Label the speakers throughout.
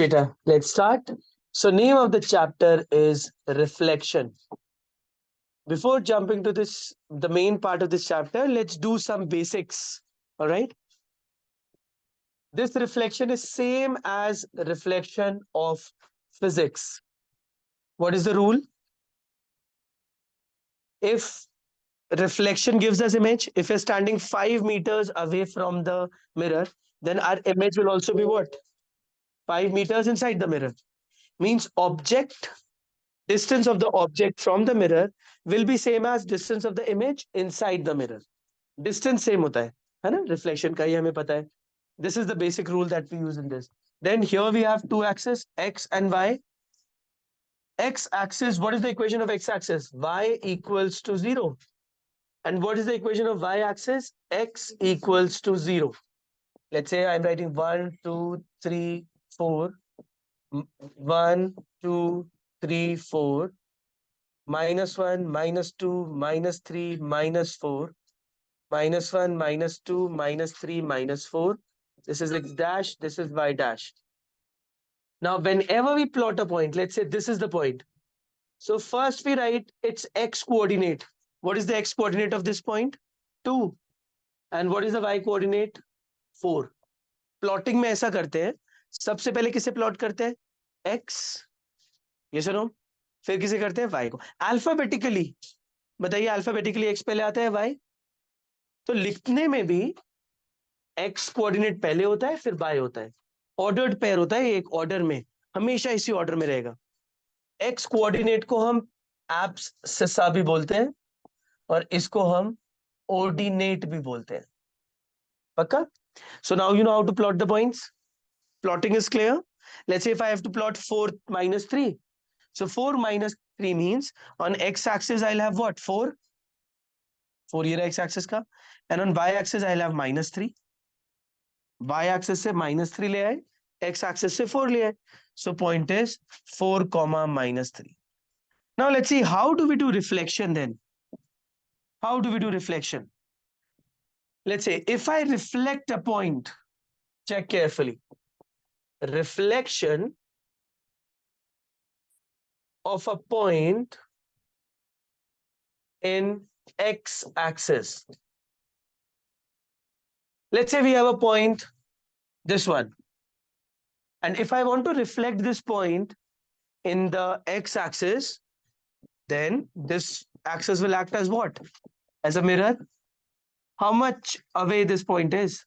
Speaker 1: beta, let's start. So name of the chapter is reflection. Before jumping to this, the main part of this chapter, let's do some basics. All right. This reflection is same as reflection of physics. What is the rule? If reflection gives us image, if you're standing 5 meters away from the mirror, then our image will also be what? 5 meters inside the mirror. Means object, distance of the object from the mirror will be same as distance of the image inside the mirror. Distance same होता है ना? Reflection का ही हमें पता है. This is the basic rule that we use in this. Then here we have two axes, x and y. X axis, what is the equation of x axis? Y equals to 0. And what is the equation of y axis? X equals to 0. Let's say I'm writing 1, 2, 3, 4. 1, 2, 3, 4. -1, -2, -3, -4. -1, -2, -3, -4. This is x dash, this is y dash. Now, whenever we plot a point, let's say this is the point. So first we write its x coordinate. What is the x coordinate of this point? 2. And what is the y coordinate? 4. Plotting में ऐसा करते हैं. सबसे पहले किसे plot करते हैं? x. Yes or no? फिर किसे करते हैं? y को. Alphabetically. बताइए अल्फाबेटिकली x पहले आता है y. तो लिखने में भी x कोऑर्डिनेट पहले होता है फिर y होता है. ऑर्डर्ड पेयर होता है, एक ऑर्डर में हमेशा इसी ऑर्डर में रहेगा. x कोऑर्डिनेट को हम एब्ससिसा भी बोलते हैं और इसको हम ऑर्डिनेट भी बोलते हैं. पक्का? So now you know how to plot the points. Plotting is clear. Let's say if I have to plot 4 minus 3. So 4 minus 3 means on x axis I'll have what? 4. 4 ये रहा x axis का. And on y axis I'll have -3. Y axis से -3 ले आए, x axis से 4 ले आए. So point is 4, -3. Now let's see how do we do reflection then? How do we do reflection? Let's say if I reflect a point, check carefully. Reflection of a point in x axis. Let's say we have a point, this one. And if I want to reflect this point in the x axis, then this axis will act as what? As a mirror. How much away this point is?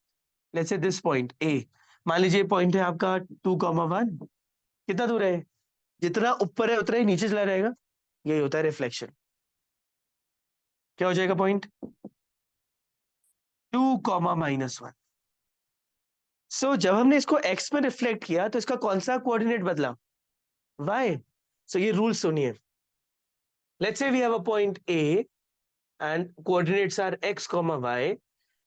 Speaker 1: Let's say this point A. मान लीजिए point है आपका 2,1. कितना दूर है? जितना ऊपर है उतना ही नीचे चला रहेगा. यही होता है रिफ्लेक्शन. क्या हो जाएगा पॉइंट? 2, -1. सो जब हमने इसको x में रिफ्लेक्ट किया तो इसका कौन सा कोऑर्डिनेट बदला? y. सो ये रूल सुनिए. Let's say we have a point A and coordinates are x, y.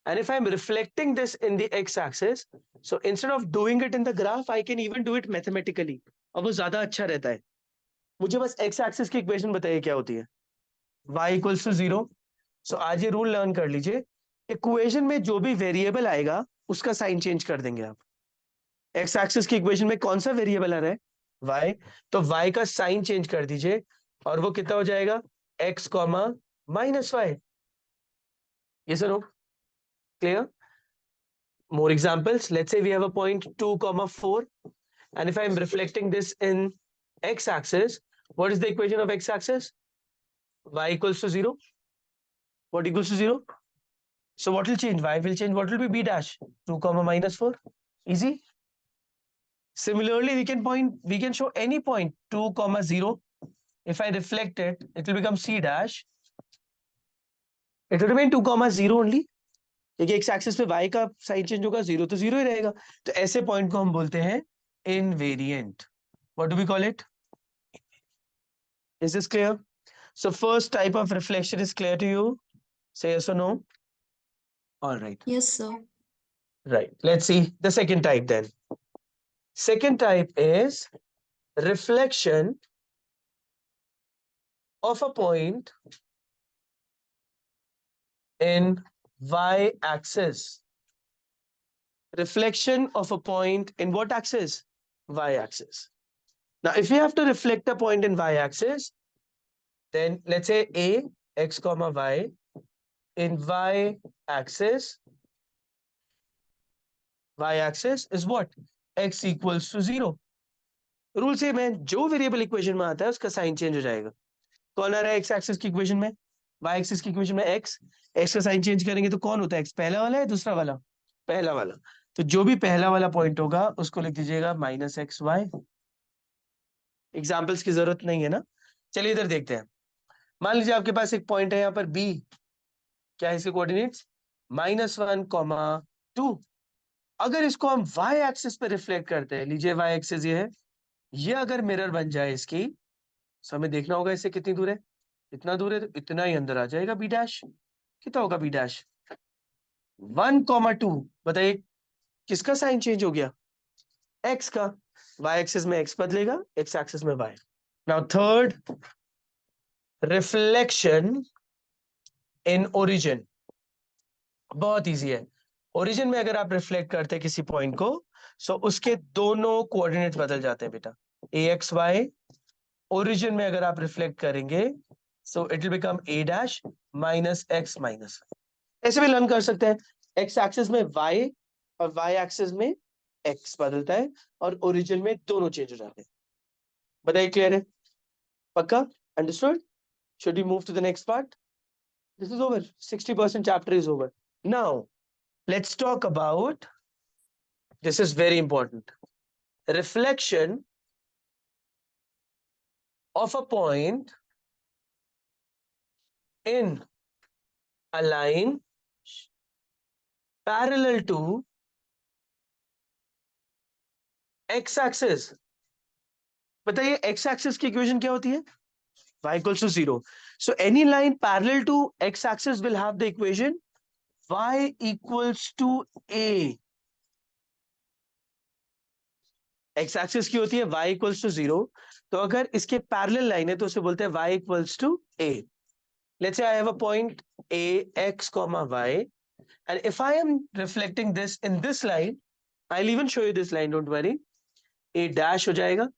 Speaker 1: And if I'm reflecting this in the x-axis, so instead of doing it in the graph, I can even do it mathematically. और वो ज़्यादा अच्छा रहता है. मुझे बस x-axis की equation बताइए क्या होती है? y equals to 0. So आज ये रूल लर्न कर लीजिए. इक्वेशन में जो भी वेरिएबल आएगा उसका साइन चेंज कर देंगे आप. x-axis की इक्वेशन में कौन सा वेरिएबल आ रहा है? y. तो y का साइन चेंज कर दीजिए और वो कितना हो जाएगा? x, -y. Yes or no? Clear? More examples. Let's say we have a point 2, 4. And if I'm reflecting this in x-axis, what is the equation of x-axis? Y equals to 0. What equals to 0? So what will change? Y will change. What will be b dash? 2, -4. Easy. Similarly, we can show any point 2, 0. If I reflect it, it will become c dash. It will remain 2, 0 only. देखिए x axis पे y का sign change होगा, 0 तो 0 ही रहेगा. तो ऐसे point को हम बोलते हैं invariant. What do we call it? Is this clear? So first type of reflection is clear to you? Say yes और no? Alright.
Speaker 2: Yes, sir.
Speaker 1: Right. Let's see the second type then. Second type is reflection of a point in y-axis. Reflection of a point in what axis? y axis. Now, if we have to reflect a point in y axis, then let's say a x comma y in y axis is what? X equals to 0. Rule same है, जो variable equation में आता है उसका sign change हो जाएगा. कौन आ रहा है एक्स एक्सिस की इक्वेशन में? वाई एक्सिस की इक्वेशन में एक्स का साइन चेंज करेंगे तो कौन होता है? एक्स पहला वाला है दूसरा वाला? पहला वाला. तो जो भी पहला वाला पॉइंट होगा उसको लिख दीजिएगा माइनस एक्स वाई. एग्जाम्पल्स की जरूरत नहीं है ना. चलिए इधर देखते हैं. मान लीजिए आपके पास एक पॉइंट है यहाँ पर बी. क्या है इसके कोऑर्डिनेट्स? -1, 2. अगर इसको हम वाई एक्सिस पे रिफ्लेक्ट करते हैं, लीजिए वाई एक्सिस ये है, ये अगर मिरर बन जाए इसकी, तो हमें देखना होगा इससे कितनी दूर है. इतना दूर है तो इतना ही अंदर आ जाएगा बी डैश. कितना होगा बी डैश? 1, 2. बताइए किसका साइन चेंज हो गया? एक्स का. वाई एक्सिस में एक्स बदलेगा, एक्स एक्सिस में y. Now third, reflection in origin. बहुत इजी है. ओरिजिन में अगर आप रिफ्लेक्ट करते हैं किसी पॉइंट को, सो उसके दोनों कोऑर्डिनेट बदल जाते हैं बेटा. ए एक्स वाई ओरिजिन में अगर आप रिफ्लेक्ट करेंगे, so it will become a dash minus x minus. ऐसे भी लर्न कर सकते हैं. एक्स एक्सिस में y और y एक्सिस में x बदलता है और ओरिजिन में दोनों चेंज हो जाते हैं. बताइए क्लियर है? पक्का? Understood? Should we move to the next part? This is over. 60% chapter is over. Now let's talk about, this is very important, reflection of a point in a line parallel to x axis. बताइए x axis की equation क्या होती है? y equals to 0. So any line parallel to x axis will have the equation y equals to a. x axis की होती है y equals to 0. तो अगर इसके पैरेलल लाइन है तो उसे बोलते हैं y equals to a. Let's say I have a point a x comma y, and if I am reflecting this in this line, I'll even show you this line, don't worry. a dash हो जाएगा.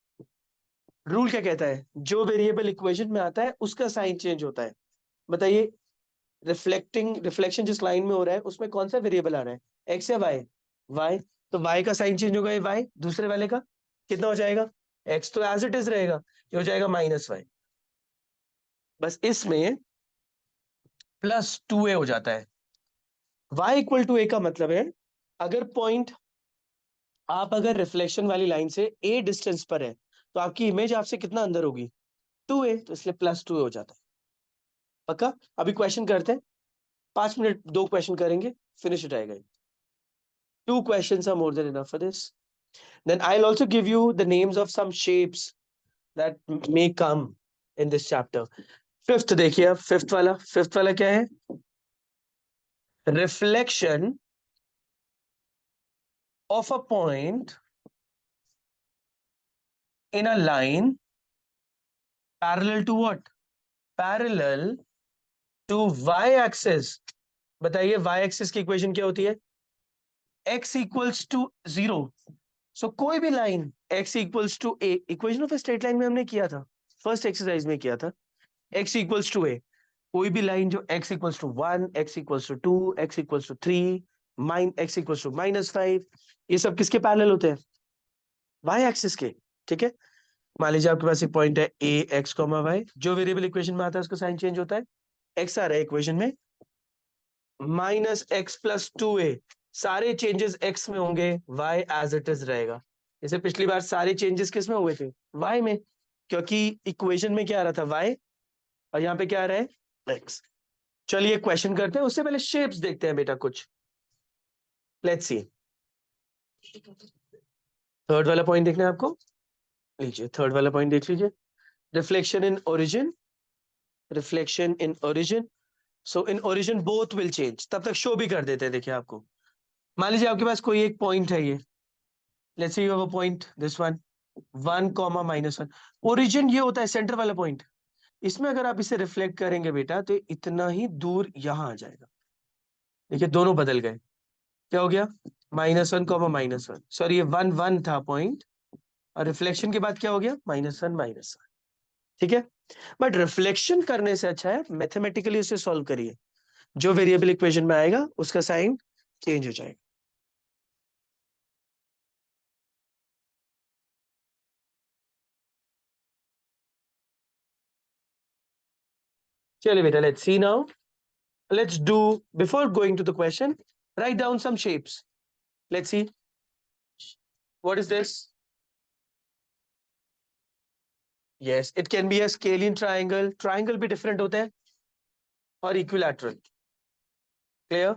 Speaker 1: Rule क्या कहता है? जो variable equation में आता है उसका साइन चेंज होता है. बताइए रिफ्लेक्शन जिस लाइन में हो रहा है उसमें कौन सा वेरिएबल आ रहा है? एक्स या वाई? वाई. तो वाई का साइन चेंज होगा, वाई. दूसरे वाले का कितना हो जाएगा? एक्स तो एज इट इज रहेगा, ये हो जाएगा माइनस वाई. बस इसमें +2a हो जाता है. y इक्वल टू a का मतलब है अगर पॉइंट आप अगर रिफ्लेक्शन वाली लाइन से a डिस्टेंस पर है तो आपकी इमेज आपसे कितना अंदर होगी? 2a. तो इसलिए +2a हो जाता है. पक्का? अभी क्वेश्चन करते हैं. 5 मिनट 2 क्वेश्चन करेंगे, फिनिश हो जाएगा. 2 questions are more than enough for this. Then I'll also give you the names of some shapes that may come in this chapter. Fifth देखिए, फिफ्थ वाला क्या है? Reflection of a point in a line parallel to what? Parallel to y axis. बताइए y axis की equation क्या होती है? x equals to 0. So कोई भी line x equals to a, equation of straight line में हमने किया था, फर्स्ट एक्सरसाइज में किया था. x equals to a, कोई भी लाइन जो x equals to 1, x equals to 2, x equals to 3, x equals to -5, ये सब किसके पैरेलल होते हैं? y एक्सिस के. ठीक है. मान लीजिए आपके पास एक पॉइंट है a x, y. जो वेरिएबल इक्वेशन में आता है उसका साइन चेंज होता है. x आ रहा है इक्वेशन में, -x + 2a. सारे चेंजेस x में होंगे, y एज इट इज रहेगा. जैसे पिछली बार सारे चेंजेस किस में हुए थे? y में, क्योंकि इक्वेशन में क्या आ रहा था? y, और यहाँ पे क्या आ रहा है? x. चलिए क्वेश्चन करते हैं, उससे पहले शेप्स देखते हैं बेटा कुछ. Let's see. थर्ड वाला पॉइंट देखना है आपको. लीजिए थर्ड वाला पॉइंट देख लीजिए. Reflection in origin. So in origin both will change. तब तक शो भी कर देते हैं. देखिए आपको, मान लीजिए आपके पास कोई एक पॉइंट है, ये let's say you have a point this one, 1, -1. Origin ये होता है सेंटर वाला पॉइंट. इसमें अगर आप इसे रिफ्लेक्ट करेंगे बेटा तो इतना ही दूर यहां आ जाएगा. देखिए दोनों बदल गए. क्या हो गया? -1, -1. सॉरी, ये 1, 1 था पॉइंट, और रिफ्लेक्शन के बाद क्या हो गया, -1 -1। ठीक है, बट रिफ्लेक्शन करने से अच्छा है मैथमेटिकली उसे सॉल्व करिए, जो वेरिएबल इक्वेशन में आएगा उसका साइन चेंज हो जाएगा। चलिए बेटा, let's see now, let's do, before going to the question, write down some shapes. Let's see, what is this? Yes, it can be a scalene triangle, triangle भी different होते हैं, और equilateral. Clear?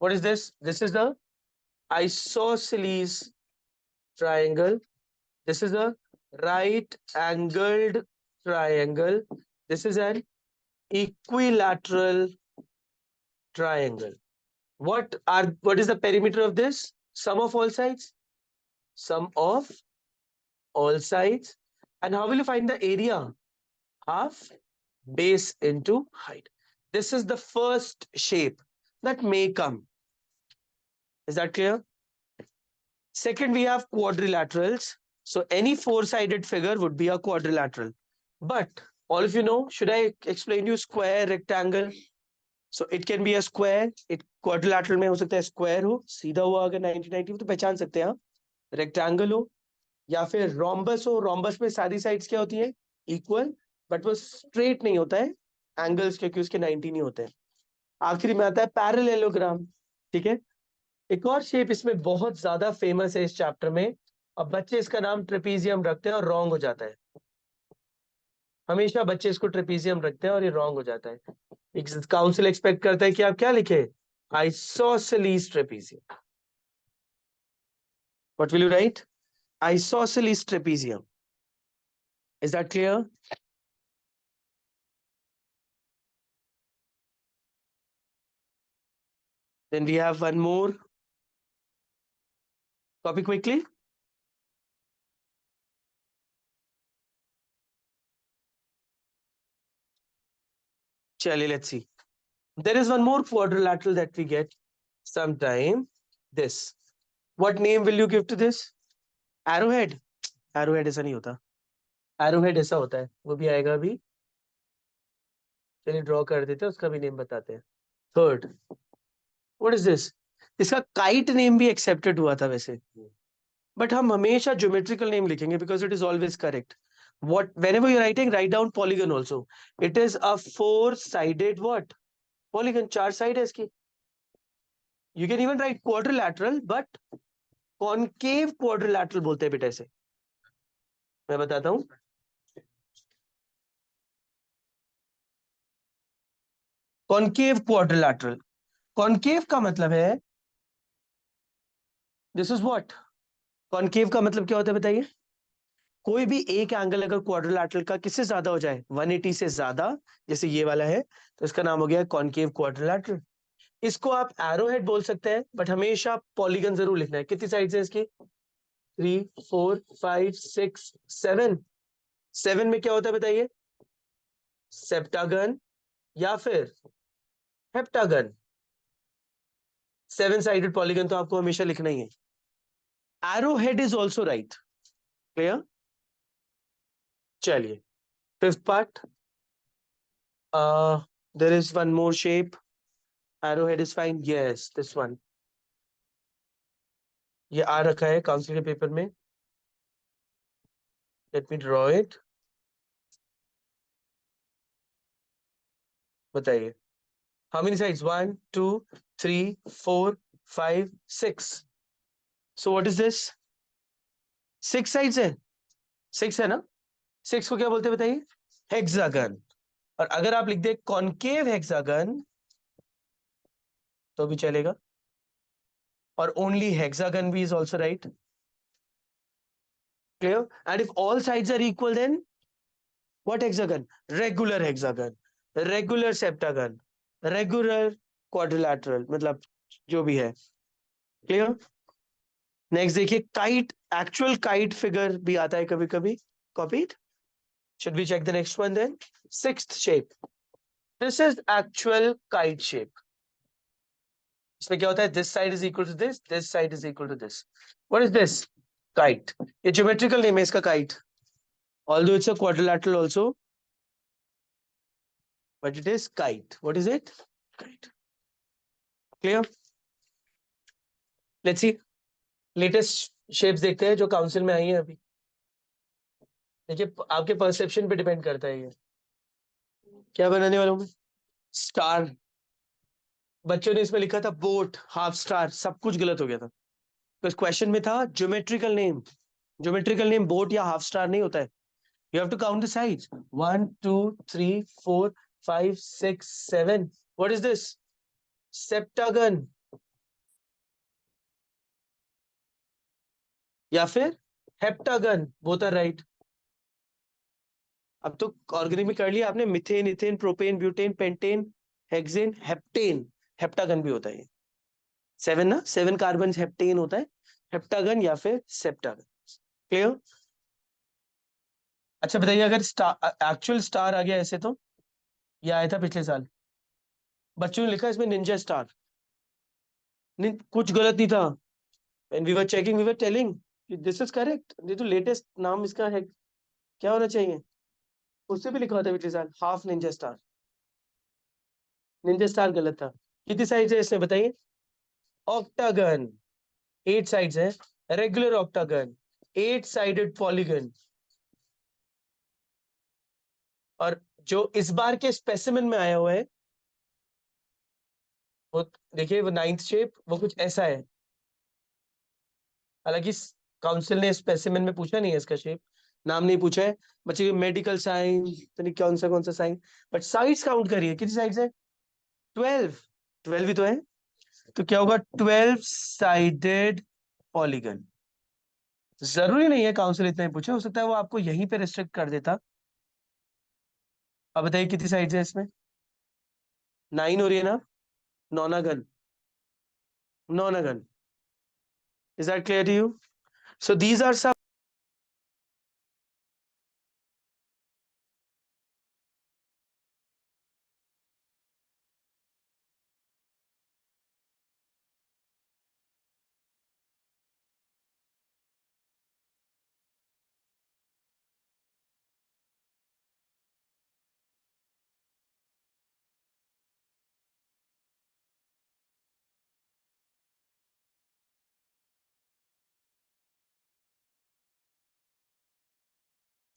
Speaker 1: What is this? This is the isosceles triangle. This is a right angled triangle. This is an equilateral triangle. What is the perimeter of this? Sum of all sides? Sum of all sides. And how will you find the area? Half base into height. This is the first shape that may come. Is that clear? Second, we have quadrilaterals. So any four-sided figure would be a quadrilateral. But all of you know, should I explain you square, rectangle? So it can be a square. It quadrilateral में हो सकता है square हो, सीधा हुआ अगर 1990 तो पहचान सकते हैं आप. Rectangle हो या फिर rhombus हो. Rhombus में सारी sides क्या होती है? Equal, but वो straight नहीं होता है. Angles क्योंकि उसके 90 नहीं होते हैं. आखिरी में आता है पैरेललोग्राम. ठीक है, एक और शेप इसमें बहुत ज्यादा फेमस है इस चैप्टर में, अब बच्चे इसका नाम ट्रेपीजियम रखते हैं और रॉन्ग हो जाता है. हमेशा बच्चे इसको ट्रेपीजियम रखते हैं और ये रॉन्ग हो जाता है. काउंसिल एक्सपेक्ट करता है कि आप क्या लिखे, isosceles trapezium. What will you write? Isosceles trapezium. Is that clear? Then we have one more. Copy quickly. Chaliye, let's see. There is one more quadrilateral that we get sometime. This. What name will you give to this? Arrowhead. Arrowhead ऐसा नहीं होता. Arrowhead ऐसा होता है, वो भी आएगा अभी. चलिए ड्रॉ कर देते हैं, उसका भी नेम बताते हैं. Third, what is this? इसका काइट नेम भी एक्सेप्टेड हुआ था वैसे, बट हम हमेशा ज्योमेट्रिकल नेम लिखेंगे because it is always correct. What whenever you're writing, write down polygon also. It is a four-sided what? Polygon. चार साइड है इसकी. You can even write quadrilateral, but concave quadrilateral बोलते हैं बेटा इसे. मैं बताता हूँ. Concave quadrilateral. Concave का मतलब है, this is what? Concave का मतलब क्या होता है बताइए? कोई भी एक एंगल अगर क्वाड्रिलैटरल का किससे ज्यादा हो जाए, 180 से ज्यादा, जैसे ये वाला है, तो इसका नाम हो गया कॉनकेव क्वाड्रिलैटरल. इसको आप एरोहेड बोल सकते हैं, बट हमेशा पॉलीगन जरूर लिखना है. कितनी साइड्स है इसकी? 3 4 5 6 7. 7 में क्या होता है बताइए? सेप्टागन या फिर हेप्टागन. 7 साइडेड पॉलीगन तो आपको हमेशा लिखना ही है. Arrowhead is also right. Clear? चलिए, fifth part. There is one more shape. Arrowhead is fine. Yes, this one. ये आ रखा है काउंसिल के पेपर में. Let me draw it. बताइए. How many sides? 1 2 3 4 5 6. So what is this? 6 sides है. 6 है ना? 6 को क्या बोलते हैं बताइए? हेक्सागन. और अगर आप लिख दे कॉनकेव हेक्सागन तो भी चलेगा. और ओनली हेक्सागन भी is also right. Clear? And if all sides are equal, then what hexagon? Regular hexagon, regular septagon, regular quadrilateral, मतलब जो भी है. Clear? नेक्स्ट देखिए, काइट. एक्चुअल काइट फिगर भी आता है कभी कभी. Copied. Should we check the next one then? Sixth shape. This is actual kite shape. इसमें क्या होता है? This side is equal to this side is equal to this. What is this? Kite. ये geometrical name है इसका kite. Although it's a quadrilateral also, but it is kite. What is it? Kite. Clear? Let's see. Latest shapes देखते हैं जो council में आई है अभी. देखिए आपके परसेप्शन पे डिपेंड करता है ये. क्या बनाने वाला हूँ मैं? स्टार. बच्चों ने इसमें लिखा था बोट, हाफ स्टार, सब कुछ गलत हो गया था. तो इस क्वेश्चन में था geometrical name. Geometrical name boat या हाफ स्टार नहीं होता है. You have to count the sides. 1, 2, 3, 4, 5, 6, 7. What is this? Septagon. या फिर हेप्टागन. Both are right. अब तो ऑर्गेनिक में कर लिया आपने. Methane, ethane, propane, butane, pentane, hexane, heptane. Heptagon भी होता है. 7 ना, 7 कार्बन हेप्टेन होता है. हेप्टागन या फिर सेप्टागन. क्लियर? अच्छा बताइए, अगर एक्चुअल स्टार आ गया ऐसे तो ये आया था पिछले साल. बच्चों ने लिखा इसमें निंजा स्टार. नहीं, कुछ गलत नहीं था. When we were checking, we were telling this is correct. ये तो लेटेस्ट नाम इसका है. क्या होना चाहिए? उससे भी लिखा होता है पिछले साल half Ninja star. Ninja star गलत था. कितनी साइड है इसमें बताइए? ऑक्टागन. 8 साइड्स है. Regular octagon. 8 sided polygon. और जो इस बार के स्पेसिमेन में आया हुआ है वो देखिए, वो 9th शेप वो कुछ ऐसा है. हालांकि काउंसिल ने स्पेसिमेन में पूछा नहीं है इसका शेप. नाम नहीं पूछा है. बच्चे की मेडिकल साइंस तो नहीं, कौन सा साइंस. बट साइड्स काउंट करिए. कितनी साइड्स है? 12. 12 भी तो है. तो क्या होगा? 12 साइडेड पॉलीगन. जरूरी नहीं है काउंसिल इतना ही पूछे. हो सकता है वो आपको यहीं पे रिस्ट्रिक्ट कर देता. अब बताइए कितनी साइड्स है इसमें? 9 हो रही है ना. Nonagon. Nonagon. Is that clear to you? So these are सब.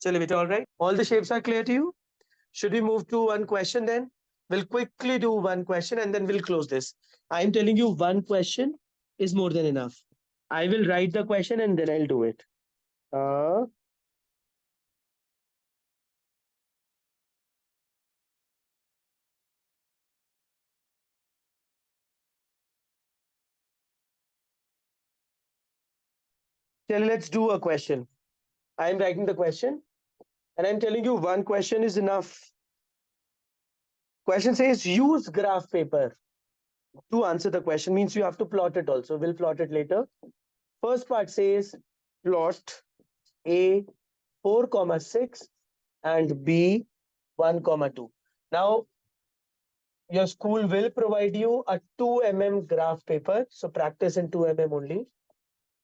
Speaker 1: चलिए बेटा, all right. All the shapes are clear to you? Should we move to one question then? We'll quickly do one question and then we'll close this. I'm telling you one question is more than enough. I will write the question and then I'll do it. Uh, let's do a question. I'm writing the question and I'm telling you one question is enough. Question says use graph paper to answer the question. Means you have to plot it also. We'll plot it later. First part says plot A 4,6 and B 1,2. Now your school will provide you a 2 mm graph paper. So practice in 2 mm only.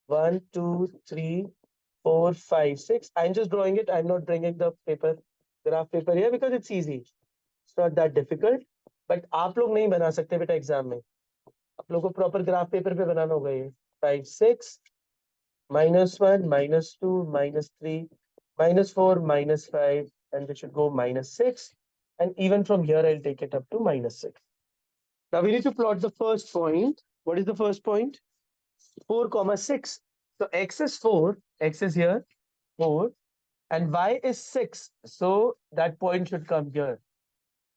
Speaker 1: 1, 2, 3, 4, 5, 6. I'm just drawing it. I'm not bringing the paper, graph paper here because it's easy. It's not that difficult. But आप लोग नहीं बना सकते बेटा exam में. आप लोग को प्रॉपर ग्राफ पेपर पे बनाना होगा ये. 5, 6, -1, -2, -3, -4, -5, and we should go -6. And even from here, I'll take it up to -6. Now we need to plot the first point. What is the first point? 4,6. So x is 4, x is here, 4, and y is 6. So that point should come here.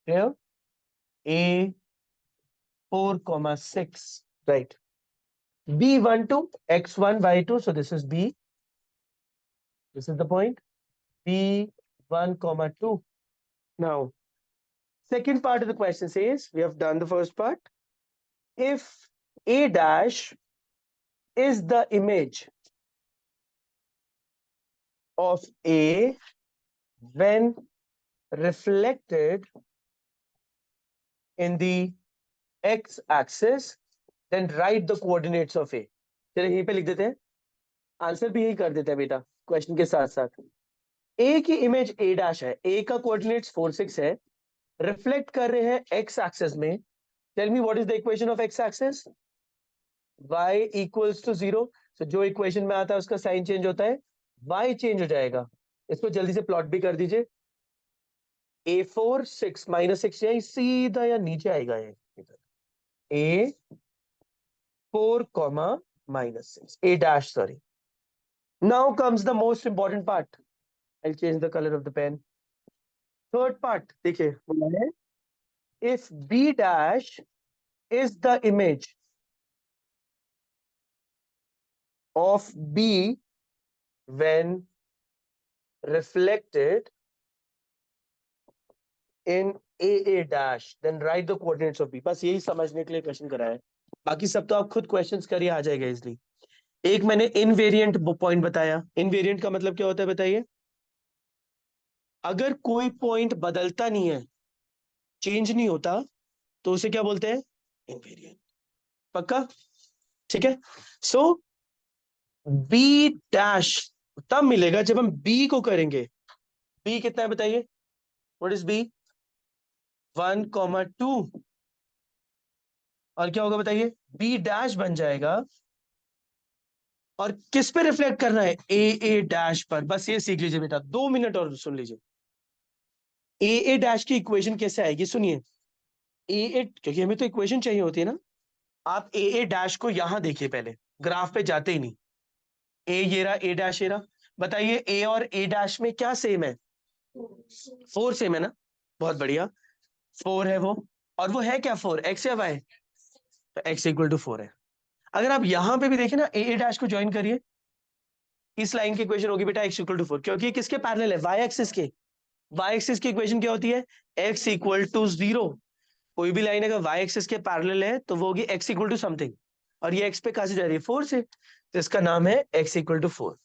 Speaker 1: Here, A 4,6. Right. B12, x1, y2. So this is B. This is the point. B1, 2. Now, second part of the question says, we have done the first part. If A dash is the image of A when reflected in the x axis, then write the coordinates of A. चलिए यहीं पे लिख देते हैं. Answer भी यही कर देते हैं बेटा क्वेश्चन के साथ साथ। ए की इमेज ए डैश है, ए का कोऑर्डिनेट्स 4 6 है, रिफ्लेक्ट कर रहे हैं एक्स एक्सिस में। Tell me what is the equation of x axis? y equals to 0। तो जो इक्वेशन में आता है उसका साइन चेंज होता है, y चेंज हो जाएगा। इसको जल्दी से प्लॉट भी कर दीजिए। A4 6 -6 यही सीधा या नीचे आएगा ये A4 -6 A dash, sorry. Now comes the most important part. I'll change the color of the pen. Third part, देखिए बोला है if B dash is the image of B when reflected in AA dash, then write the coordinates of B. बस यही समझने के लिए question कराया है, बाकी सब तो आप खुद क्वेश्चंस करिए, आ जाएगा इजली। एक मैंने इनवेरिएंट पॉइंट बताया। इनवेरिएंट का मतलब क्या होता है बताइए? अगर कोई पॉइंट बदलता नहीं है, चेंज नहीं होता, तो उसे क्या बोलते हैं? इनवेरिएंट। पक्का? ठीक है। सो बी डैश तब मिलेगा जब हम बी को करेंगे। बी कितना है बताइए? What is B? 1,2। और क्या होगा बताइए? बी डैश बन जाएगा। और किस पे रिफ्लेक्ट करना है? ए डैश पर। बस ये सीख लीजिए बेटा, 2 मिनट और सुन लीजिए। ए डैश की इक्वेशन कैसे आएगी? सुनिए। क्योंकि हमें तो इक्वेशन चाहिए होती है ना। आप ए डैश को यहां देखिए, पहले ग्राफ पे जाते ही नहीं। ये रहा ए डैश, ये रहा। बताइए ए और ए डैश में क्या सेम है? 4 सेम है ना? बहुत बढ़िया, 4 है वो। और वो है क्या 4? एक्स या वाई? तो एक्स इक्वल टू 4 है। अगर आप यहां पे भी देखें ना, ए डैश को ज्वाइन करिए, इस लाइन की इक्वेशन होगी बेटा एक्स इक्वल टू 4, क्योंकि किसके पैरेलल है? वाई एक्सिस के। वाई एक्सिस की इक्वेशन क्या होती है? X equal to 0। कोई भी लाइन अगर वाई एक्सिस के पैरेलल है तो वो होगी एक्स इक्वल टू समथिंग, और ये एक्स पे कहां से जा रही है? 4 से। तो इसका नाम है एक्स इक्वल टू 4।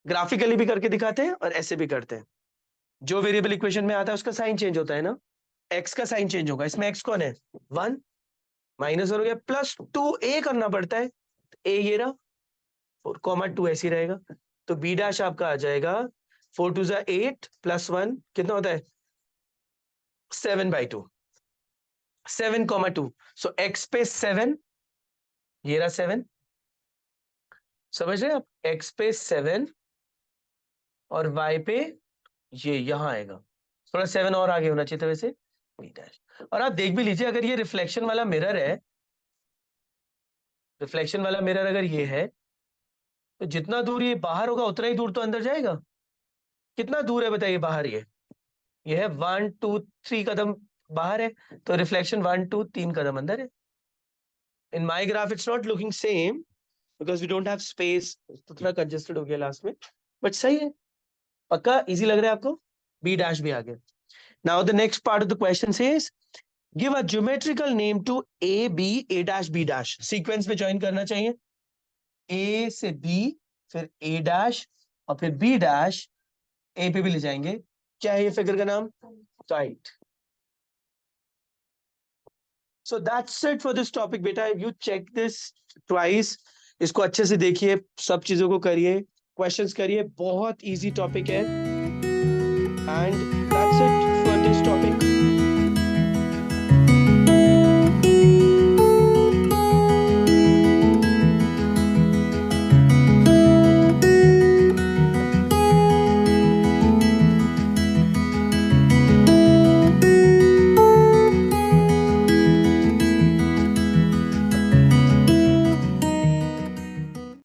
Speaker 1: ग्राफिकली भी करके दिखाते हैं और ऐसे भी करते हैं। जो वेरिएबल इक्वेशन में आता है उसका साइन चेंज होता है ना, एक्स का साइन चेंज होगा। इसमें एक्स कौन है? 1, माइनस हो गया, +2 ए करना पड़ता है। ए ये रहा, 4,2 ऐसे ही रहेगा। तो बी डैश आपका आ जाएगा 4 2 8 +1 कितना होता है? 7/2, 7,2। सो एक्स पे 7, ये रहा 7, समझ रहे हैं आप? एक्स पे 7 और वाई पे ये यहां आएगा। थोड़ा 7 और आगे होना चाहिए था वैसे, बी डैश। और आप देख भी लीजिए, अगर ये रिफ्लेक्शन वाला मिरर है, रिफ्लेक्शन वाला मिरर अगर ये है, तो जितना दूर ये बाहर होगा उतना ही दूर तो अंदर जाएगा। कितना दूर है बताइए बाहर? ये है 1 2 3 कदम बाहर है, तो रिफ्लेक्शन 1 2 3 कदम अंदर है। In my graph it's not looking same because we don't have space, तो थोड़ा कंजेस्टेड हो गया लास्ट में, बट सही है। पक्का इजी लग रहा है आपको? बी डैश भी आ गया। Now the next part of the question says give a geometrical name to A B A dash B dash. Sequence में ज्वाइन करना चाहिए, ए से बी, फिर ए डैश, और फिर बी डैश ए पे भी ले जाएंगे। क्या है ये फिगर का नाम? Right. So that's it for this topic बेटा। You check this twice, इसको अच्छे से देखिए, सब चीजों को करिए, क्वेश्चंस करिए, बहुत इजी टॉपिक है। And that's it for this topic.